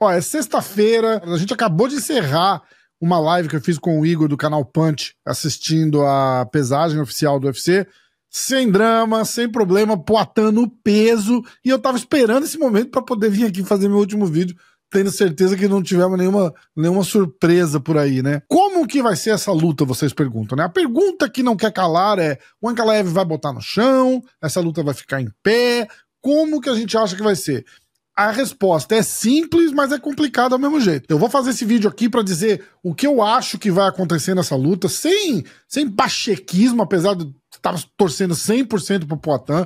Ó, é sexta-feira, a gente acabou de encerrar uma live que eu fiz com o Igor do canal Punch, assistindo a pesagem oficial do UFC. Sem drama, sem problema, Poatan no peso. E eu tava esperando esse momento pra poder vir aqui fazer meu último vídeo, tendo certeza que não tivemos nenhuma surpresa por aí, né? Como que vai ser essa luta, vocês perguntam, né? A pergunta que não quer calar é: o Ankalaev vai botar no chão? Essa luta vai ficar em pé? Como que a gente acha que vai ser? A resposta é simples, mas é complicada ao mesmo jeito. Eu vou fazer esse vídeo aqui pra dizer o que eu acho que vai acontecer nessa luta, sem pachequismo, apesar de estar torcendo 100% pro Poatan.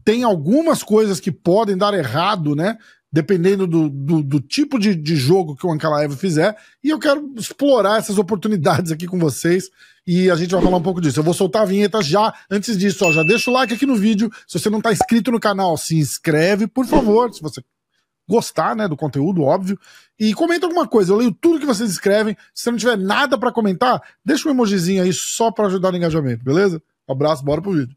Tem algumas coisas que podem dar errado, né? Dependendo do tipo de jogo que o Ankalaev fizer, e eu quero explorar essas oportunidades aqui com vocês, e a gente vai falar um pouco disso. Eu vou soltar a vinheta já. Antes disso, ó, já deixa o like aqui no vídeo. Se você não tá inscrito no canal, se inscreve, por favor, se você gostar, né, do conteúdo, óbvio, e comenta alguma coisa. Eu leio tudo que vocês escrevem. Se você não tiver nada pra comentar, deixa um emojizinho aí só pra ajudar no engajamento, beleza? Um abraço, bora pro vídeo.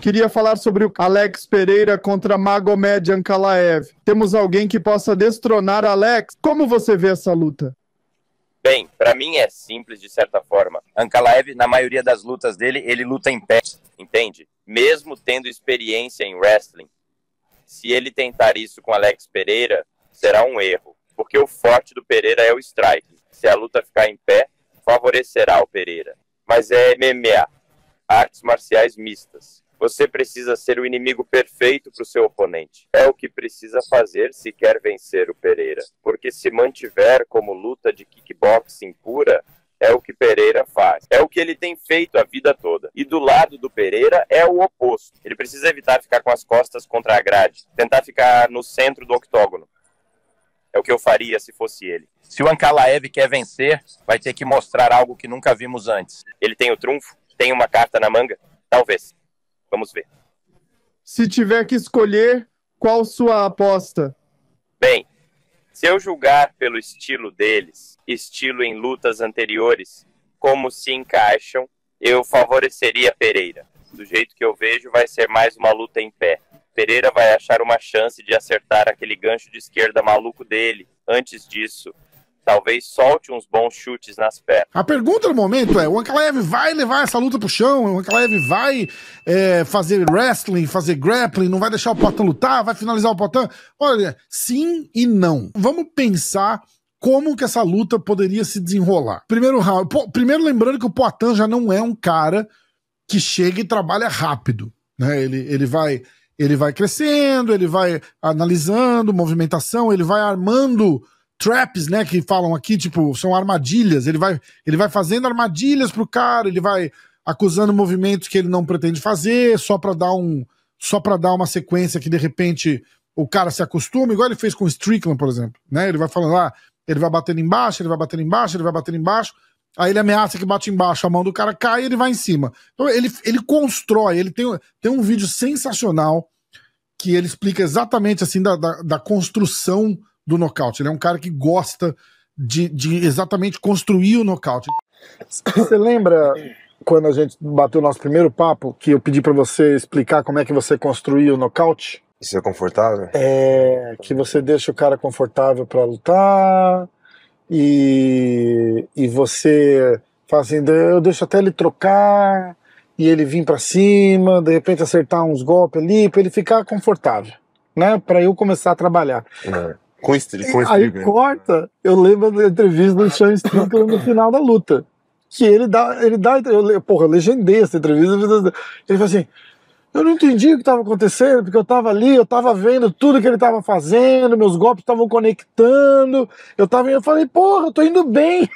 Queria falar sobre o Alex Pereira contra Magomed Ankalaev. Temos alguém que possa destronar Alex? Como você vê essa luta? Bem, pra mim é simples de certa forma. Ankalaev, na maioria das lutas dele, ele luta em pé, entende? Mesmo tendo experiência em wrestling. Se ele tentar isso com Alex Pereira, será um erro. Porque o forte do Pereira é o strike. Se a luta ficar em pé, favorecerá o Pereira. Mas é MMA, artes marciais mistas. Você precisa ser o inimigo perfeito para o seu oponente. É o que precisa fazer se quer vencer o Pereira. Porque se mantiver como luta de kickboxing pura, é o que Pereira faz. É o que ele tem feito a vida toda. E do lado do Pereira é o oposto. Ele precisa evitar ficar com as costas contra a grade. Tentar ficar no centro do octógono. É o que eu faria se fosse ele. Se o Ankalaev quer vencer, vai ter que mostrar algo que nunca vimos antes. Ele tem o trunfo? Tem uma carta na manga? Talvez. Vamos ver. Se tiver que escolher, qual sua aposta? Bem, se eu julgar pelo estilo deles, estilo em lutas anteriores, como se encaixam, eu favoreceria Pereira. Do jeito que eu vejo, vai ser mais uma luta em pé. Pereira vai achar uma chance de acertar aquele gancho de esquerda maluco dele. Antes disso, talvez solte uns bons chutes nas pernas. A pergunta no momento é: o Ankalaev vai levar essa luta pro chão? O Ankalaev vai fazer wrestling, fazer grappling, não vai deixar o Poatan lutar? Vai finalizar o Poatan? Olha, sim e não. Vamos pensar como que essa luta poderia se desenrolar. Primeiro round. Primeiro lembrando que o Poatan já não é um cara que chega e trabalha rápido, né? Ele vai crescendo, ele vai analisando movimentação, ele vai armando traps, né, que falam aqui, tipo, são armadilhas. Ele vai fazendo armadilhas pro cara, ele vai acusando movimentos que ele não pretende fazer, só pra dar uma sequência que de repente o cara se acostuma, igual ele fez com o Strickland, por exemplo, né? Ele vai falando lá, ele vai batendo embaixo, ele vai batendo embaixo, ele vai batendo embaixo, aí ele ameaça que bate embaixo, a mão do cara cai e ele vai em cima. Então ele constrói, ele tem um vídeo sensacional que ele explica exatamente assim da construção do nocaute. Ele é um cara que gosta de exatamente construir o nocaute. Você lembra quando a gente bateu o nosso primeiro papo, que eu pedi pra você explicar como é que você construía o nocaute? Isso é confortável? É, que você deixa o cara confortável pra lutar e você faz assim, eu deixo até ele trocar e ele vir pra cima, de repente acertar uns golpes ali pra ele ficar confortável, né? Pra eu começar a trabalhar. Com aí corta, eu lembro da entrevista do Sean Strickland no final da luta. Que ele dá, eu legendei essa entrevista. Ele fala assim: eu não entendi o que estava acontecendo, porque eu estava ali, eu estava vendo tudo que ele estava fazendo, meus golpes estavam conectando, eu falei, porra, eu tô indo bem.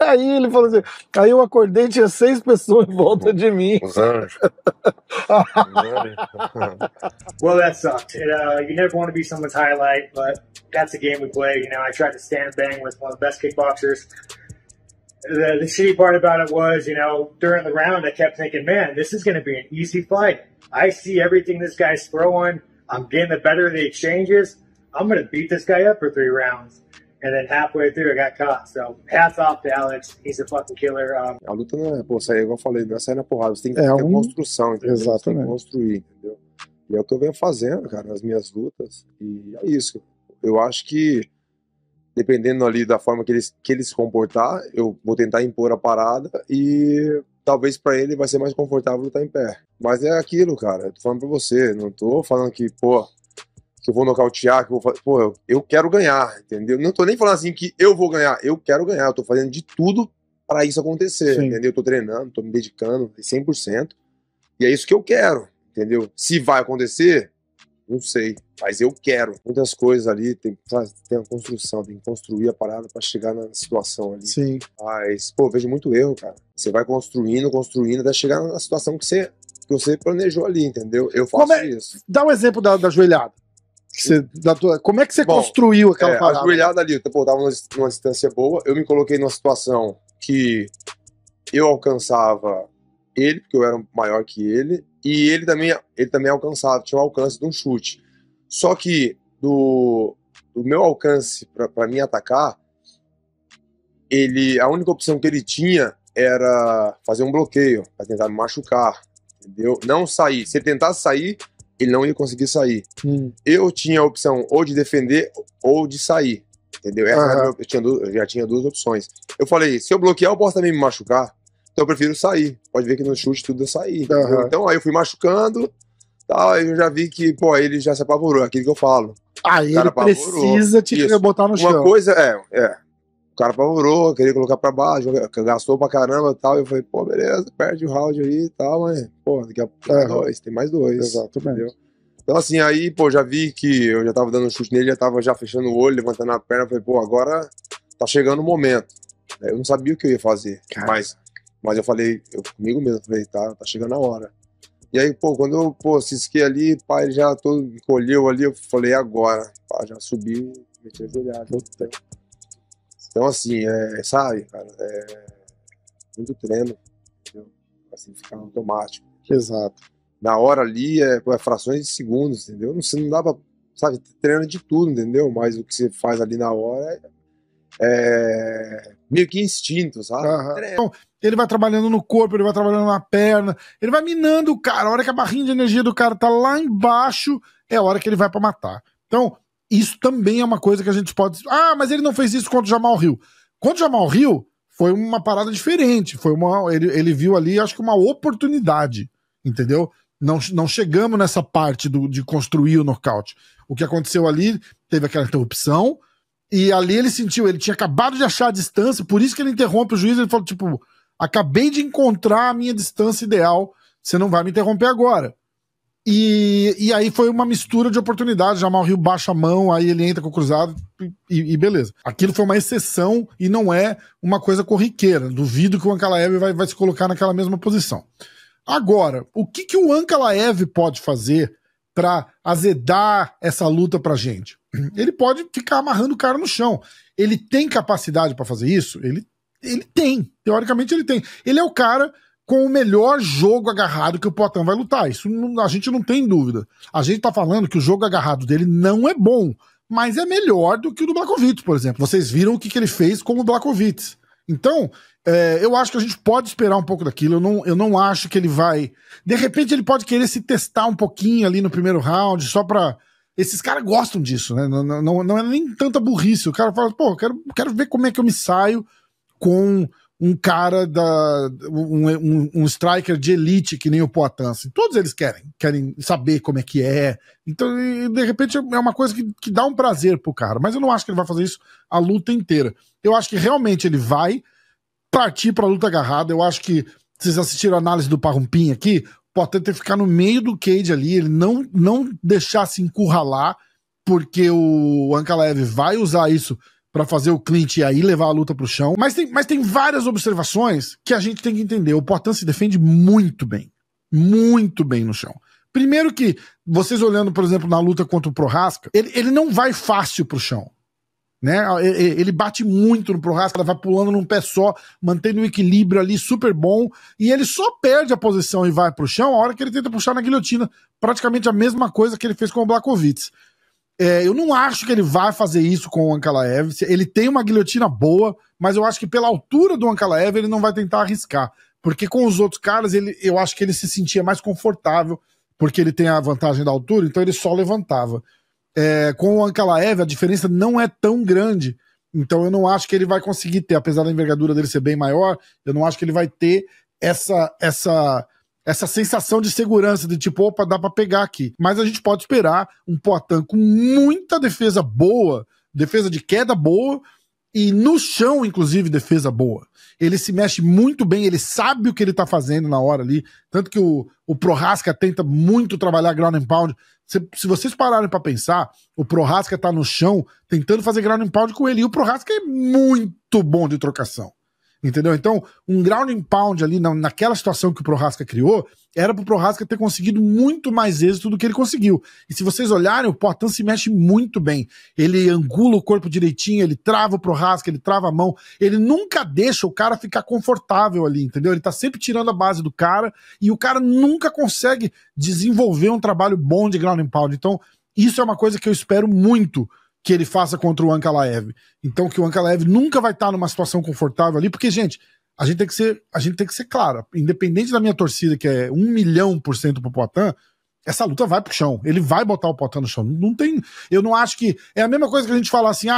Aí ele falou assim, aí eu acordei e tinha 6 pessoas em volta de mim. Os anjos. Well, that sucked. You never want to be someone's highlight, but that's the game we play. You know, I tried to stand and bang with one of the best kickboxers. The shitty part about it was, you know, during the round, I kept thinking, man, this is going to be an easy fight. I see everything this guy's throwing. I'm getting the better of the exchanges. I'm going to beat this guy up for 3 rounds. And then halfway through, I got caught. So, hats off to Alex. He's a fucking killer. A luta não é, pô, sair, igual eu falei, não é sair na porrada. Você tem que ter construção, entendeu? Exatamente. Você tem que construir, entendeu? E é o que eu venho fazendo, cara, nas minhas lutas. E é isso. Eu acho que, dependendo ali da forma que ele se comportar, eu vou tentar impor a parada e talvez pra ele vai ser mais confortável lutar em pé. Mas é aquilo, cara, eu tô falando pra você, não tô falando que, pô, que eu vou nocautear, que eu vou fazer. Pô, eu quero ganhar, entendeu? Não tô nem falando assim que eu vou ganhar, eu quero ganhar, eu tô fazendo de tudo pra isso acontecer, Sim. entendeu? Eu tô treinando, tô me dedicando 100%, e é isso que eu quero, entendeu? Se vai acontecer, não sei, mas eu quero. Muitas coisas ali, tem a construção, tem que construir a parada pra chegar na situação ali. Sim. Mas, pô, eu vejo muito erro, cara. Você vai construindo, até chegar na situação que você planejou ali, entendeu? Eu faço isso. Dá um exemplo da joelhada. Como é que você construiu aquela parada? A joelhada ali, pô, tava numa distância boa, eu me coloquei numa situação que eu alcançava ele, porque eu era maior que ele, e ele também alcançava, tinha um alcance de um chute. Só que do meu alcance para mim atacar, a única opção que ele tinha era fazer um bloqueio, para tentar me machucar, entendeu? Não sair. Se ele tentasse sair, ele não ia conseguir sair. Eu tinha a opção ou de defender ou de sair, entendeu? Eu já tinha duas opções. Eu falei, se eu bloquear, eu posso também me machucar. Então eu prefiro sair. Pode ver que no chute tudo é sair. Então aí eu fui machucando, tal, eu já vi que, pô, ele já se apavorou, aquilo que eu falo. Aí ele precisa te botar no chão. Uma coisa o cara apavorou, queria colocar pra baixo, gastou pra caramba e tal. Eu falei, pô, beleza, perde o round aí e tal, mas, pô, daqui a pouco tem mais dois. Exatamente. Entendeu? Então, assim, aí, pô, já vi que eu já tava dando um chute nele, já tava fechando o olho, levantando a perna. Falei, pô, agora tá chegando o momento. Eu não sabia o que eu ia fazer, mas eu falei, comigo mesmo, falei, tá chegando a hora. E aí, pô, quando eu cisquei ali, pá, ele já todo encolheu ali, eu falei, agora. Pá, já subi, meti a joelhada. Então, assim, sabe, cara, muito treino, entendeu? Assim, ficar automático. Exato. Na hora ali, frações de segundos, entendeu? Não dá pra, sabe, treino de tudo, entendeu? Mas o que você faz ali na hora é meio que instinto, sabe? Então, ele vai trabalhando no corpo, ele vai trabalhando na perna, ele vai minando o cara. A hora que a barrinha de energia do cara tá lá embaixo, é a hora que ele vai pra matar. Então, isso também é uma coisa que a gente pode... Ah, mas ele não fez isso contra o Jamal Hill. Contra o Jamal Hill, foi uma parada diferente. Ele viu ali, acho que uma oportunidade, entendeu? Não chegamos nessa parte de construir o nocaute. O que aconteceu ali, teve aquela interrupção, e ali ele sentiu, ele tinha acabado de achar a distância, por isso que ele interrompe o juiz, ele falou, tipo, acabei de encontrar a minha distância ideal, você não vai me interromper agora. E aí foi uma mistura de oportunidades, Jamal Hill baixa a mão, aí ele entra com o cruzado e beleza. Aquilo foi uma exceção e não é uma coisa corriqueira. Duvido que o Ankalaev vai se colocar naquela mesma posição. Agora, o que o Ankalaev pode fazer pra azedar essa luta pra gente? Ele pode ficar amarrando o cara no chão. Ele tem capacidade pra fazer isso? Ele tem. Teoricamente ele tem. Ele é o cara com o melhor jogo agarrado que o Poatan vai lutar. Isso a gente não tem dúvida. A gente tá falando que o jogo agarrado dele não é bom, mas é melhor do que o do Blachowicz, por exemplo. Vocês viram o que ele fez com o Blachowicz. Então, eu acho que a gente pode esperar um pouco daquilo. Eu não acho que ele vai... De repente ele pode querer se testar um pouquinho ali no primeiro round, só pra... Esses caras gostam disso, né? Não é nem tanta burrice. O cara fala, pô, quero ver como é que eu me saio com um cara um striker de elite que nem o Poatan. Assim. Todos eles querem saber como é que é. Então, de repente, é uma coisa que dá um prazer pro cara. Mas eu não acho que ele vai fazer isso a luta inteira. Eu acho que realmente ele vai partir pra luta agarrada. Eu acho que vocês assistiram a análise do Parrumpim aqui, o Poatan tem que ficar no meio do cage ali, ele não deixar se encurralar, porque o Ankalaev vai usar isso pra fazer o clinch e aí levar a luta pro chão. Mas tem várias observações que a gente tem que entender. O Poatan se defende muito bem no chão. Primeiro que, vocês olhando, por exemplo, na luta contra o Prochazka, ele não vai fácil pro chão. Né? Ele bate muito no Prochazka, vai pulando num pé só, mantendo o equilíbrio ali super bom, e ele só perde a posição e vai pro chão a hora que ele tenta puxar na guilhotina. Praticamente a mesma coisa que ele fez com o Blachowicz. Eu não acho que ele vai fazer isso com o Ankalaev. Ele tem uma guilhotina boa, mas eu acho que pela altura do Ankalaev ele não vai tentar arriscar. Porque com os outros caras, eu acho que ele se sentia mais confortável porque ele tem a vantagem da altura, então ele só levantava. Com o Ankalaev, a diferença não é tão grande, então eu não acho que ele vai conseguir ter, apesar da envergadura dele ser bem maior, eu não acho que ele vai ter essa sensação de segurança, de tipo, opa, dá pra pegar aqui. Mas a gente pode esperar um Poatan com muita defesa boa, defesa de queda boa, e no chão, inclusive, defesa boa. Ele se mexe muito bem, ele sabe o que ele tá fazendo na hora ali, tanto que o Prohaska tenta muito trabalhar ground and pound. Se vocês pararem pra pensar, o Prohaska tá no chão tentando fazer ground and pound com ele, e o Prohaska é muito bom de trocação. Entendeu? Então, um ground and pound ali naquela situação que o Prohaska criou, era pro Prohaska ter conseguido muito mais êxito do que ele conseguiu. E se vocês olharem, o Poatan se mexe muito bem. Ele angula o corpo direitinho, ele trava o Prohaska, ele trava a mão, ele nunca deixa o cara ficar confortável ali, entendeu? Ele tá sempre tirando a base do cara e o cara nunca consegue desenvolver um trabalho bom de ground and pound. Então, isso é uma coisa que eu espero muito que ele faça contra o Ankalaev. Então, que o Ankalaev nunca vai estar numa situação confortável ali, porque, gente, a gente tem que ser claro, independente da minha torcida, que é 1.000.000% pro Poatan, essa luta vai pro chão. Ele vai botar o Poatan no chão. Não tem. Eu não acho que. É a mesma coisa que a gente falar assim,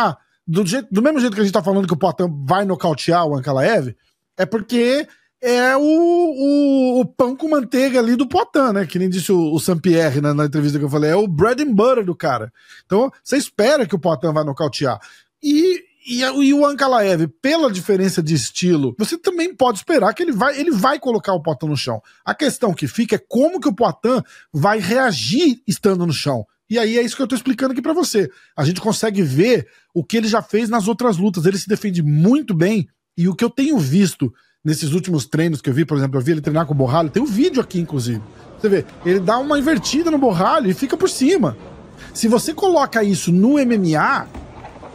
do mesmo jeito que a gente tá falando que o Poatan vai nocautear o Ankalaev, é porque é o pão com manteiga ali do Poatan, né? Que nem disse o Saint-Pierre na entrevista que eu falei. É o bread and butter do cara. Então, você espera que o Poatan vai nocautear. E o Ankalaev, pela diferença de estilo, você também pode esperar que ele vai colocar o Poatan no chão. A questão que fica é como que o Poatan vai reagir estando no chão. E aí é isso que eu tô explicando aqui pra você. A gente consegue ver o que ele já fez nas outras lutas. Ele se defende muito bem. E o que eu tenho visto nesses últimos treinos que eu vi, por exemplo, eu vi ele treinar com o Borralho, tem um vídeo aqui, inclusive. Você vê, ele dá uma invertida no Borralho e fica por cima. Se você coloca isso no MMA,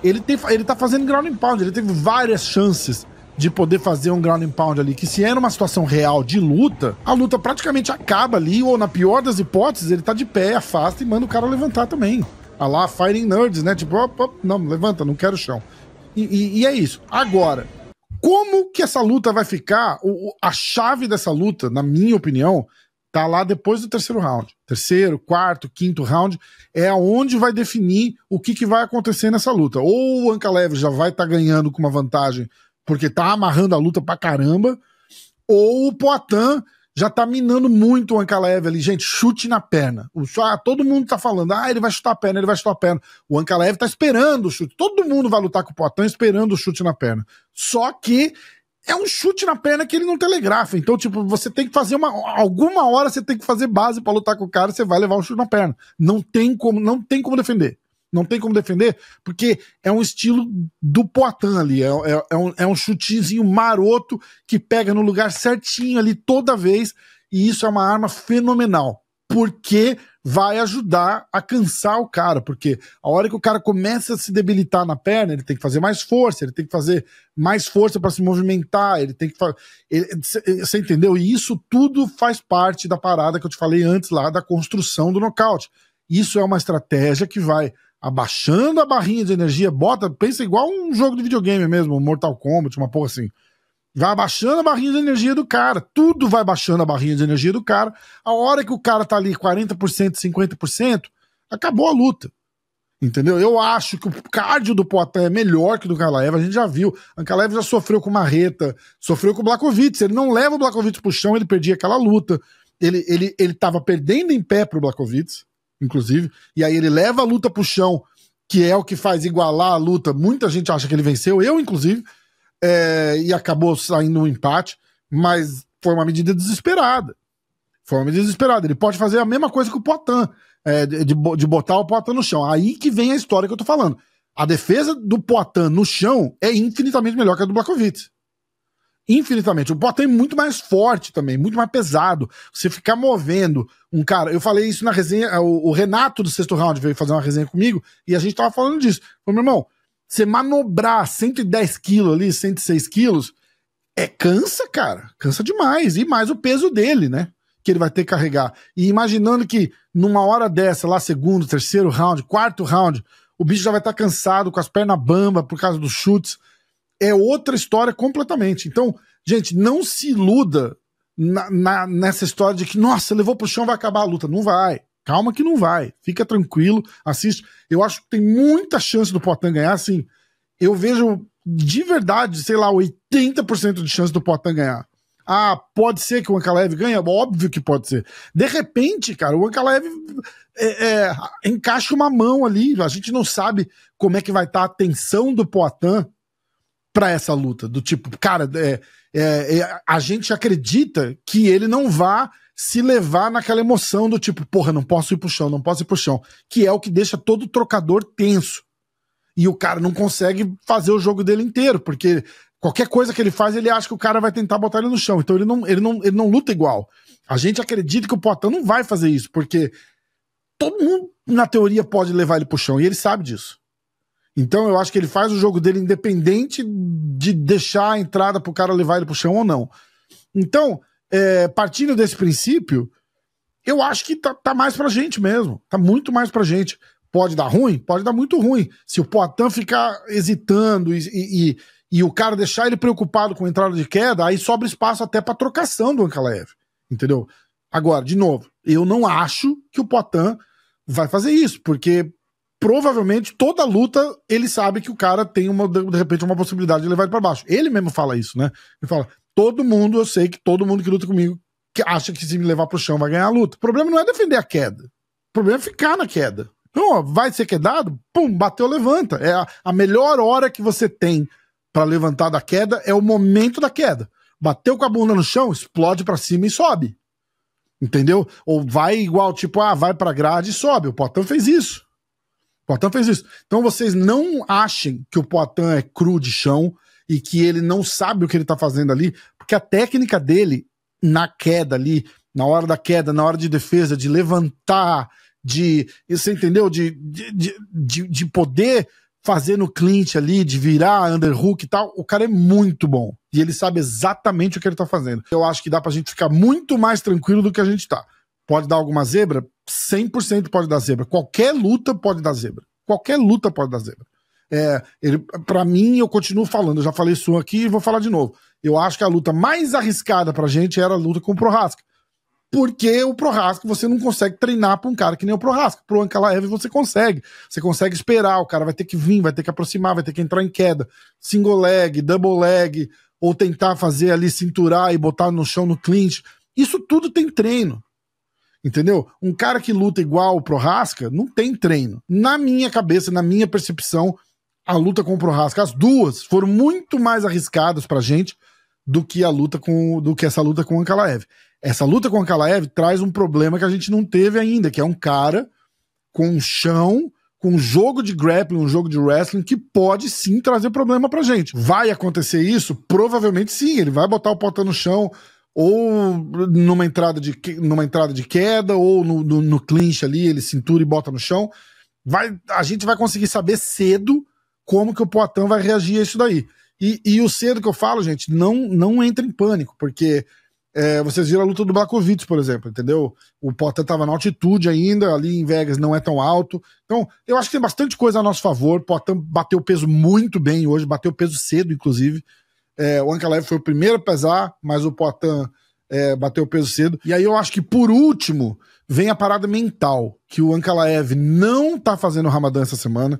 ele tá fazendo ground and pound, ele teve várias chances de poder fazer um ground and pound ali, que se é numa situação real de luta, a luta praticamente acaba ali, ou na pior das hipóteses, ele tá de pé, afasta e manda o cara levantar também. Ah lá, Fighting Nerds, né? Tipo, não, levanta, não quero chão. E é isso. Agora, como que essa luta vai ficar? A chave dessa luta, na minha opinião, tá lá depois do terceiro round. Terceiro, quarto, quinto round é aonde vai definir o que vai acontecer nessa luta. Ou o Ankalaev já vai estar ganhando com uma vantagem porque tá amarrando a luta pra caramba, ou o Poatan já tá minando muito o Ankalaev ali. Gente, chute na perna. Todo mundo tá falando, ele vai chutar a perna, ele vai chutar a perna. O Ankalaev tá esperando o chute. Todo mundo vai lutar com o Poatan esperando o chute na perna. Só que é um chute na perna que ele não telegrafa. Então, tipo, você tem que fazer alguma hora você tem que fazer base pra lutar com o cara, você vai levar um chute na perna. Não tem como defender. Não tem como defender, porque é um estilo do Poatan ali, é um chutezinho maroto que pega no lugar certinho ali toda vez, e isso é uma arma fenomenal, porque vai ajudar a cansar o cara, porque a hora que o cara começa a se debilitar na perna, ele tem que fazer mais força, ele tem que fazer mais força para se movimentar, ele tem que você entendeu? E isso tudo faz parte da parada que eu te falei antes lá, da construção do nocaute. Isso é uma estratégia que vai abaixando a barrinha de energia, pensa igual um jogo de videogame mesmo, um Mortal Kombat, uma porra assim. Vai abaixando a barrinha de energia do cara, tudo vai baixando a barrinha de energia do cara. A hora que o cara tá ali 40%, 50%, acabou a luta. Entendeu? Eu acho que o cardio do Poatan é melhor que o do Ankalaev, a gente já viu. O Ankalaev já sofreu com Marreta, sofreu com o Blachowicz, ele não leva o Blachowicz pro chão, ele perdia aquela luta. Ele tava perdendo em pé pro Blachowicz, inclusive, e aí ele leva a luta pro chão, que é o que faz igualar a luta. Muita gente acha que ele venceu, eu inclusive, e acabou saindo um empate, mas foi uma medida desesperada. Ele pode fazer a mesma coisa que o Poatan, de botar o Poatan no chão. Aí que vem a história que eu tô falando. A defesa do Poatan no chão é infinitamente melhor que a do Blachowicz. Infinitamente. O Poatan é muito mais forte também, muito mais pesado. Você ficar movendo um cara... Eu falei isso na resenha, o Renato do sexto round veio fazer uma resenha comigo e a gente tava falando disso. Falei, meu irmão, você manobrar 110 quilos ali, 106 quilos, cansa, cara. Cansa demais. E mais o peso dele, né? Que ele vai ter que carregar. E imaginando que numa hora dessa, lá segundo, terceiro round, quarto round, o bicho já vai estar cansado, com as pernas bamba por causa dos chutes. É outra história completamente. Então, gente, não se iluda nessa história de que, nossa, levou pro chão, vai acabar a luta. Não vai. Calma que não vai. Fica tranquilo, assiste. Eu acho que tem muita chance do Poatan ganhar, assim. Eu vejo de verdade, sei lá, 80% de chance do Poatan ganhar. Ah, pode ser que o Ankalaev ganhe? Óbvio que pode ser. De repente, cara, o Ankalaev encaixa uma mão ali. A gente não sabe como é que vai estar a tensão do Poatan pra essa luta. Do tipo, cara, a gente acredita que ele não vá se levar naquela emoção do tipo, porra, não posso ir pro chão, não posso ir pro chão. Que é o que deixa todo trocador tenso. E o cara não consegue fazer o jogo dele inteiro, porque qualquer coisa que ele faz, ele acha que o cara vai tentar botar ele no chão. Então ele não luta igual. A gente acredita que o Poatan não vai fazer isso, porque todo mundo, na teoria, pode levar ele pro chão, e ele sabe disso. Então eu acho que ele faz o jogo dele independente de deixar a entrada pro cara levar ele pro chão ou não. Então, partindo desse princípio, eu acho que tá mais pra gente mesmo. Tá muito mais pra gente. Pode dar ruim? Pode dar muito ruim. Se o Poatan ficar hesitando e o cara deixar ele preocupado com a entrada de queda, aí sobra espaço até pra trocação do Ankalaev. Entendeu? Agora, de novo, eu não acho que o Poatan vai fazer isso, porque provavelmente toda luta ele sabe que o cara tem de repente uma possibilidade de levar ele pra baixo. Ele mesmo fala isso, né? Ele fala, eu sei que todo mundo que luta comigo que acha que se me levar pro chão vai ganhar a luta. O problema não é defender a queda. O problema é ficar na queda. Então, ó, vai ser quedado, pum, bateu, levanta. É a melhor hora que você tem pra levantar da queda é o momento da queda. Bateu com a bunda no chão, explode pra cima e sobe. Entendeu? Ou vai igual, tipo, vai pra grade e sobe. O Poatan fez isso. Então vocês não achem que o Poatan é cru de chão e que ele não sabe o que ele tá fazendo ali, porque a técnica dele na queda ali, na hora da queda, na hora de defesa, de levantar, você entendeu? De poder fazer no clinch ali, de virar underhook e tal, o cara é muito bom. E ele sabe exatamente o que ele tá fazendo. Eu acho que dá pra gente ficar muito mais tranquilo do que a gente tá. Pode dar alguma zebra? 100% pode dar zebra. Qualquer luta pode dar zebra. Pra mim, eu continuo falando, eu já falei isso aqui e vou falar de novo. Eu acho que a luta mais arriscada pra gente era a luta com o Prochazka. Porque o Prochazka você não consegue treinar pra um cara que nem o Prochazka. Pro Ankalaev você consegue. Você consegue esperar, o cara vai ter que vir, vai ter que aproximar, vai ter que entrar em queda. Single leg, double leg, ou tentar fazer ali, cinturar e botar no chão no clinch. Isso tudo tem treino. Entendeu? Um cara que luta igual o Prochazka não tem treino. Na minha cabeça, na minha percepção, a luta com o Prochazka, as duas foram muito mais arriscadas pra gente do que essa luta com o Ankalaev. Essa luta com o Ankalaev traz um problema que a gente não teve ainda, que é um cara com um chão, com um jogo de grappling, um jogo de wrestling que pode sim trazer problema pra gente. Vai acontecer isso? Provavelmente sim. Ele vai botar o Poatan no chão, ou numa entrada de queda, ou no clinch ali, ele cintura e bota no chão. A gente vai conseguir saber cedo como que o Poatan vai reagir a isso daí. E o cedo que eu falo, gente, não entra em pânico, porque vocês viram a luta do Blachowicz, por exemplo, entendeu? O Poatan tava na altitude ainda, ali em Vegas não é tão alto. Então, eu acho que tem bastante coisa a nosso favor. O Poatan bateu peso muito bem hoje, bateu peso cedo, inclusive. O Ankalaev foi o primeiro a pesar, mas o Poatan bateu o peso cedo. E aí eu acho que, por último, vem a parada mental, que o Ankalaev não tá fazendo o Ramadã essa semana,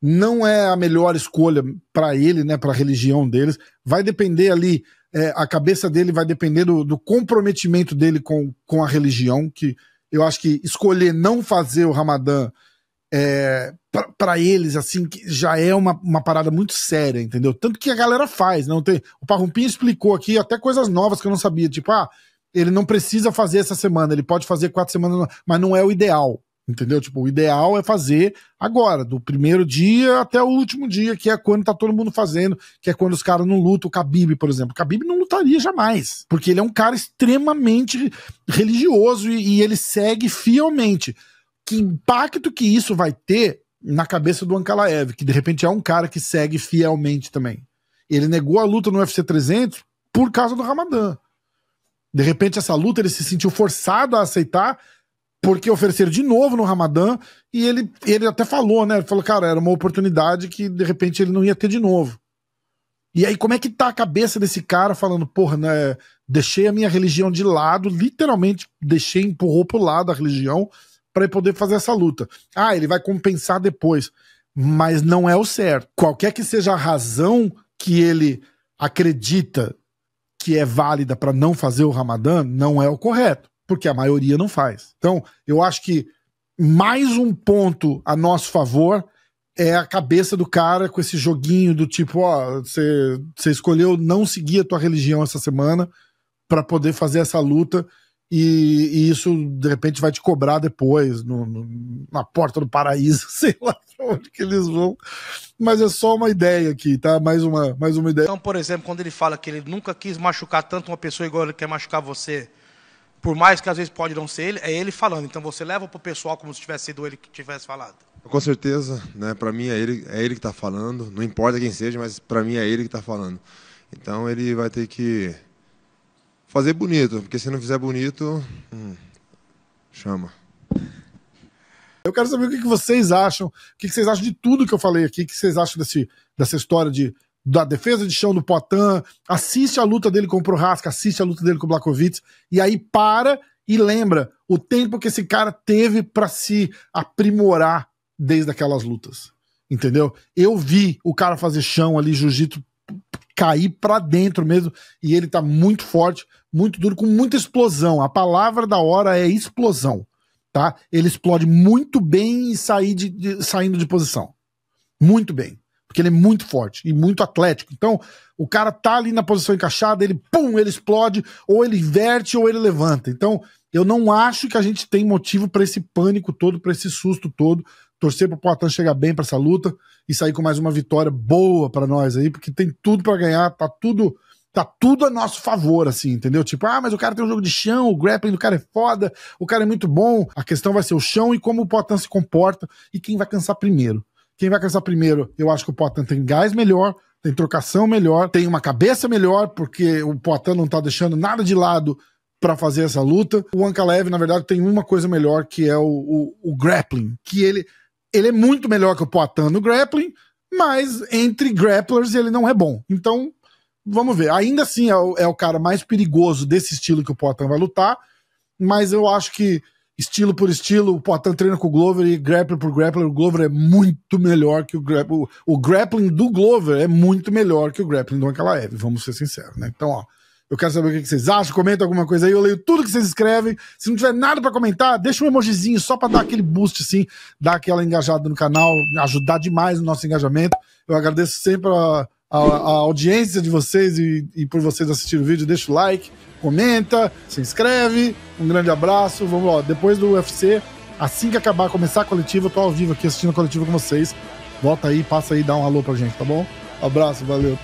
não é a melhor escolha para ele, né, para a religião deles. Vai depender ali, a cabeça dele vai depender do comprometimento dele com a religião, que eu acho que escolher não fazer o Ramadã para eles, assim, que já é uma parada muito séria, entendeu? Tanto que a galera faz, não tem. O Parrumpinho explicou aqui até coisas novas que eu não sabia, tipo, ele não precisa fazer essa semana, ele pode fazer 4 semanas, mas não é o ideal, entendeu? Tipo, o ideal é fazer agora, do primeiro dia até o último dia, que é quando tá todo mundo fazendo, que é quando os caras não lutam. O Khabib, por exemplo. O Khabib não lutaria jamais, porque ele é um cara extremamente religioso e ele segue fielmente. Que impacto que isso vai ter na cabeça do Ankalaev, que de repente é um cara que segue fielmente também. Ele negou a luta no UFC 300 por causa do Ramadã. De repente essa luta ele se sentiu forçado a aceitar porque ofereceram de novo no Ramadã e ele até falou, né? Ele falou, cara, era uma oportunidade que de repente ele não ia ter de novo. E aí como é que tá a cabeça desse cara falando, porra, né, deixei a minha religião de lado, literalmente empurrou pro lado a religião para ele poder fazer essa luta. Ah, ele vai compensar depois, mas não é o certo. Qualquer que seja a razão que ele acredita que é válida para não fazer o Ramadã, não é o correto, porque a maioria não faz. Então, eu acho que mais um ponto a nosso favor é a cabeça do cara com esse joguinho do tipo, ó, você escolheu não seguir a tua religião essa semana para poder fazer essa luta e isso, de repente, vai te cobrar depois na porta do paraíso, sei lá pra onde que eles vão. Mas é só uma ideia aqui, tá? Mais uma ideia. Então, por exemplo, quando ele fala que ele nunca quis machucar tanto uma pessoa igual ele quer machucar você, por mais que às vezes pode não ser ele, é ele falando. Então você leva pro pessoal como se tivesse sido ele que tivesse falado. Com certeza, né? Para mim é ele que tá falando. Não importa quem seja, mas para mim é ele que tá falando. Então ele vai ter que fazer bonito, porque se não fizer bonito, chama. Eu quero saber o que vocês acham, o que vocês acham de tudo que eu falei aqui, o que vocês acham dessa história da defesa de chão do Poatan. Assiste a luta dele com o Prochazka, assiste a luta dele com o Blachowicz, e aí para e lembra o tempo que esse cara teve para se aprimorar desde aquelas lutas, entendeu? Eu vi o cara fazer chão ali, jiu-jitsu, cair pra dentro mesmo, e ele tá muito forte, muito duro, com muita explosão. A palavra da hora é explosão, tá? Ele explode muito bem e saindo de posição. Muito bem. Porque ele é muito forte e muito atlético. Então, o cara tá ali na posição encaixada, ele explode, ou ele inverte, ou ele levanta. Então, eu não acho que a gente tem motivo pra esse pânico todo, pra esse susto todo. Torcer pro Poatan chegar bem pra essa luta e sair com mais uma vitória boa pra nós aí, porque tem tudo pra ganhar, tá tudo a nosso favor, assim, entendeu? Tipo, mas o cara tem um jogo de chão, o grappling do cara é foda, o cara é muito bom. A questão vai ser o chão e como o Poatan se comporta e quem vai cansar primeiro. Quem vai cansar primeiro, eu acho que o Poatan tem gás melhor, tem trocação melhor, tem uma cabeça melhor, porque o Poatan não tá deixando nada de lado pra fazer essa luta. O Ankalaev, na verdade, tem uma coisa melhor, que é o grappling, que ele é muito melhor que o Poatan no grappling, mas entre grapplers ele não é bom. Então, vamos ver. Ainda assim é o cara mais perigoso desse estilo que o Poatan vai lutar, mas eu acho que estilo por estilo, o Poatan treina com o Glover e grappler por grappler, o Glover é muito melhor que o grappling. O grappling do Glover é muito melhor que o grappling do Ankalaev, vamos ser sinceros, né? Então, ó, eu quero saber o que vocês acham, comenta alguma coisa aí, eu leio tudo que vocês escrevem. Se não tiver nada pra comentar, deixa um emojizinho só pra dar aquele boost, assim, dar aquela engajada no canal, ajudar demais no nosso engajamento. Eu agradeço sempre a audiência de vocês e por vocês assistirem o vídeo. Deixa o like, comenta, se inscreve. Um grande abraço. Vamos lá, depois do UFC, assim que acabar, começar a coletiva, eu tô ao vivo aqui assistindo a coletiva com vocês. Volta aí, passa aí, dá um alô pra gente, tá bom? Abraço, valeu.